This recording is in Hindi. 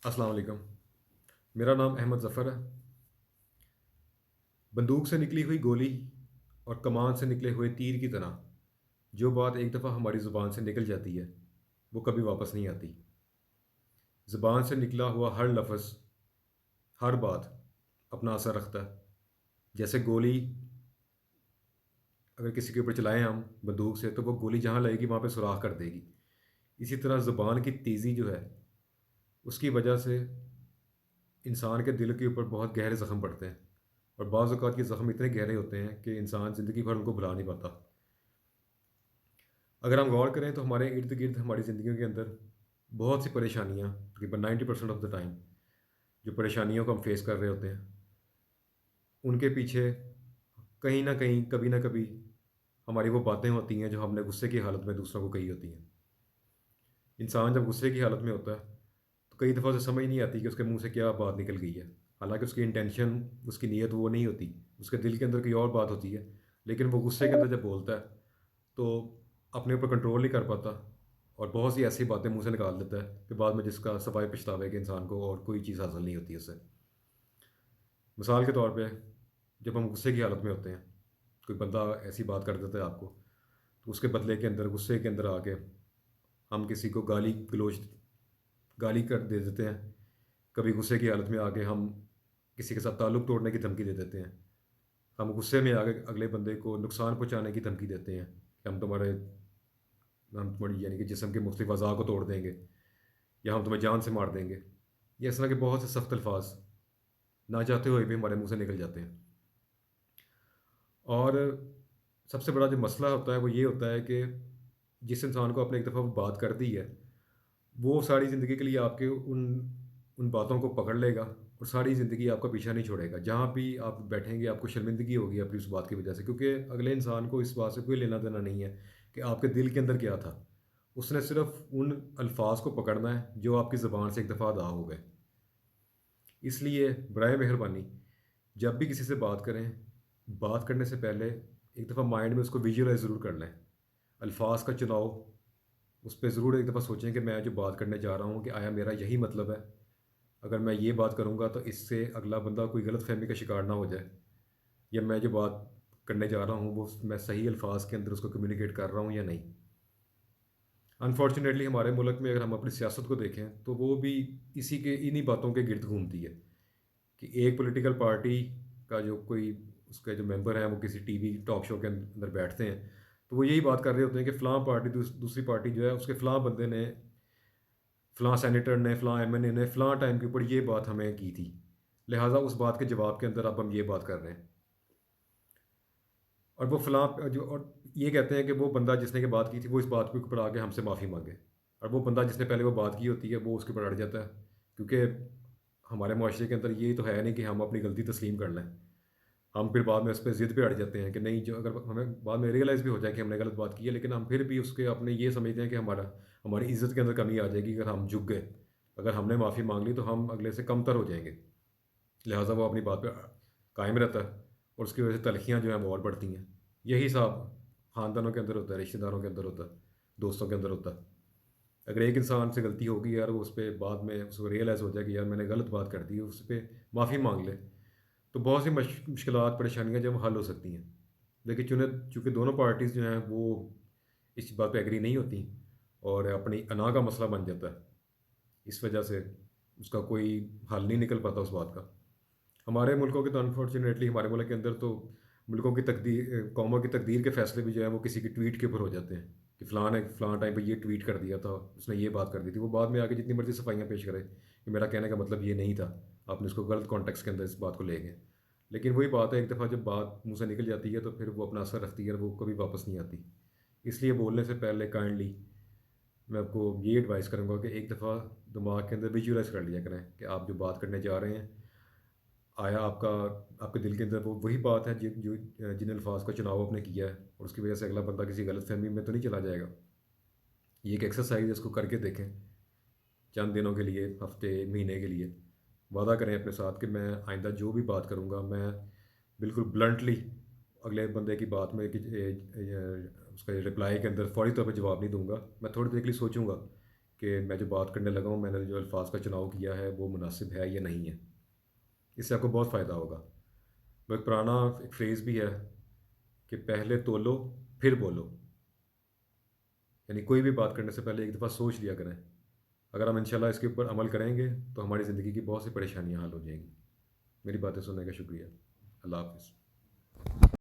अस्सलाम वालेकुम। मेरा नाम अहमद ज़फ़र है। बंदूक से निकली हुई गोली और कमान से निकले हुए तीर की तरह जो बात एक दफ़ा हमारी ज़ुबान से निकल जाती है, वो कभी वापस नहीं आती। ज़ुबान से निकला हुआ हर लफ्ज़, हर बात अपना असर रखता है। जैसे गोली अगर किसी के ऊपर चलाएँ हम बंदूक से, तो वो गोली जहाँ लगेगी वहाँ पे सुराख कर देगी। इसी तरह ज़ुबान की तेज़ी जो है, उसकी वजह से इंसान के दिल के ऊपर बहुत गहरे ज़ख्म पड़ते हैं और बाज़ औक़ात ये ज़ख्म इतने गहरे होते हैं कि इंसान ज़िंदगी भर उनको भुला नहीं पाता। अगर हम गौर करें तो हमारे इर्द-गिर्द हमारी ज़िंदगियों के अंदर बहुत सी परेशानियाँ तकरीबन 90% ऑफ़ द टाइम जो परेशानियों को हम फ़ेस कर रहे होते हैं, उनके पीछे कहीं न कहीं, कभी न कभी हमारी वो बातें होती हैं जो हमने गुस्से की हालत में दूसरों को कही होती हैं। इंसान जब गुस्से की हालत में होता है, तो कई दफ़ा उसे समझ नहीं आती कि उसके मुँह से क्या बात निकल गई है। हालाँकि उसकी इंटेंशन, उसकी नीयत वो नहीं होती, उसके दिल के अंदर कोई और बात होती है, लेकिन वो गुस्से के अंदर जब बोलता है, तो अपने ऊपर कंट्रोल नहीं कर पाता और बहुत सी ऐसी बातें मुँह से निकाल देता है कि बाद में जिसका सवाए पछतावे के इंसान को और कोई चीज़ हासिल नहीं होती उससे। मिसाल के तौर पे जब हम गुस्से की हालत में होते हैं, कोई बंदा ऐसी बात कर देता है आपको, तो उसके बदले के अंदर गुस्से के अंदर आके हम किसी को गाली कर दे देते हैं। कभी गुस्से की हालत में आके हम किसी के साथ ताल्लुक़ तोड़ने की धमकी दे देते हैं। हम गुस्से में आके अगले बंदे को नुकसान पहुँचाने की धमकी देते हैं कि हम तुम्हारी यानी कि जिस्म के मुख्तलिफ अज़ा को तोड़ देंगे या हम तुम्हें जान से मार देंगे। ये इस तरह के बहुत से सख्त अल्फाज ना चाहते हुए भी हमारे मुँह से निकल जाते हैं। और सबसे बड़ा जो मसला होता है वो ये होता है कि जिस इंसान को आपने एक दफ़ा वो बात कर दी है, वो सारी ज़िंदगी के लिए आपके उन उन बातों को पकड़ लेगा और सारी ज़िंदगी आपका पीछा नहीं छोड़ेगा। जहाँ भी आप बैठेंगे आपको शर्मिंदगी होगी अपनी उस बात की वजह से, क्योंकि अगले इंसान को इस बात से कोई लेना-देना नहीं है कि आपके दिल के अंदर क्या था। उसने सिर्फ़ उन अल्फ़ाज़ को पकड़ना है जो आपकी ज़ुबान से एक दफ़ा अदा हो गए। इसलिए बराए मेहरबानी जब भी किसी से बात करें, बात करने से पहले एक दफ़ा माइंड में उसको विजुअलाइज़ ज़रूर कर लें। अल्फ़ाज़ का चुनाव उस पे ज़रूर एक दफ़ा सोचें कि मैं जो बात करने जा रहा हूँ कि आया मेरा यही मतलब है? अगर मैं ये बात करूँगा तो इससे अगला बंदा कोई गलतफ़हमी का शिकार ना हो जाए, या मैं जो बात करने जा रहा हूँ वो मैं सही अल्फ़ाज़ के अंदर उसको कम्युनिकेट कर रहा हूँ या नहीं। अनफ़ॉर्च्युनेटली हमारे मुल्क में अगर हम अपनी सियासत को देखें तो वो भी इसी के इन्हीं बातों के गिर्द घूमती है कि एक पॉलिटिकल पार्टी का जो कोई उसके जो मेंबर हैं वो किसी टीवी टॉक शो के अंदर बैठते हैं, तो वो यही बात कर रहे होते हैं कि फ़लाँ पार्टी दूसरी पार्टी जो है उसके फ़लाँ बंदे ने, फ़लाँ सेनेटर ने, फ़लाँ एमएनए ने फ़लाँ टाइम के ऊपर ये बात हमें की थी। लिहाज़ा उस बात के जवाब के अंदर अब हम ये बात कर रहे हैं। और वो फ़लाँ जो और ये कहते हैं कि वो बंदा जिसने ये बात की थी वो इस बात के ऊपर आके हमसे माफ़ी माँगे। और वो बंदा जिसने पहले वो बात की होती है वो उसके ऊपर अड़ जाता है। क्योंकि हमारे मुआशरे के अंदर ये तो है नहीं कि हम अपनी गलती तस्लीम कर लें। हम फिर बाद में उस पे ज़िद पे अड़ जाते हैं कि नहीं, जो अगर हमें बाद में रियलाइज़ भी हो जाए कि हमने गलत बात की है, लेकिन हम फिर भी उसके अपने ये समझते हैं कि हमारी इज़्ज़त के अंदर कमी आ जाएगी अगर हम झुक गए। अगर हमने माफ़ी माँग ली तो हम अगले से कमतर हो जाएँगे। लिहाज़ा वो अपनी बात पे कायम रहता है और उसकी वजह से तलख़ियाँ जो हैं वो और बढ़ती हैं। यही हिसाब ख़ानदानों के अंदर होता है, रिश्तेदारों के अंदर होता है, दोस्तों के अंदर होता है। अगर एक इंसान से गलती होगी यार, वो उस पे बाद में उसको रियलाइज़ हो जाए कि यार मैंने गलत बात कर दी है, उस पे माफ़ी माँग ले, तो बहुत सी मुश्किलात, परेशानियाँ जो हैं वो हल हो सकती हैं। लेकिन चूँकि दोनों पार्टीज़ जो हैं वो इस बात पे एग्री नहीं होती और अपनी अना का मसला बन जाता है। इस वजह से उसका कोई हल नहीं निकल पाता उस बात का। हमारे मुल्कों के तो अनफॉर्चुनेटली हमारे मुल्क के अंदर तो मुल्कों की कौमों की तकदीर के फ़ैसले भी जो है वो किसी की ट्वीट के ऊपर हो जाते हैं कि फ़लाँ ने फ़लाँ टाइम पे ये ट्वीट कर दिया था, उसने ये बात कर दी थी। वो बाद में आके जितनी मर्ज़ी सफाइयाँ पेश करे कि मेरा कहने का मतलब ये नहीं था, आपने उसको गलत कॉन्टेक्स्ट के अंदर इस बात को ले गए। लेकिन वही बात है, एक दफ़ा जब बात मुँह से निकल जाती है तो फिर वो अपना असर रखती है और वो कभी वापस नहीं आती। इसलिए बोलने से पहले काइंडली मैं आपको ये एडवाइस करूँगा कि एक दफ़ा दिमाग के अंदर विजुअलाइज़ कर लिया करें कि आप जो बात करने जा रहे हैं, आया आपके दिल के अंदर वो वही बात है जिन अल्फ़ाज़ का चुनाव आपने किया है और उसकी वजह से अगला बंदा किसी गलतफ़हमी में तो नहीं चला जाएगा। ये एक एक्सरसाइज़ है, इसको करके देखें, चंद दिनों के लिए, हफ़्ते, महीने के लिए। वादा करें अपने साथ कि मैं आइंदा जो भी बात करूँगा, मैं बिल्कुल ब्लंटली अगले बंदे की बात में उसका रिप्लाई के अंदर फ़ौरी तौर पे जवाब नहीं दूँगा। मैं थोड़ी देर के लिए सोचूँगा कि मैं जो बात करने लगा हूँ, मैंने जो अल्फाज का चुनाव किया है वो मुनासिब है या नहीं है। इससे आपको बहुत फ़ायदा होगा। वो एक पुराना एक फ्रेज़ भी है कि पहले तोलो फिर बोलो। यानी कोई भी बात करने से पहले एक दफ़ा सोच लिया करें। अगर हम इंशाल्लाह इसके ऊपर अमल करेंगे तो हमारी ज़िंदगी की बहुत सी परेशानियाँ हल हो जाएंगी। मेरी बातें सुनने का शुक्रिया। अल्लाह हाफ़िज़।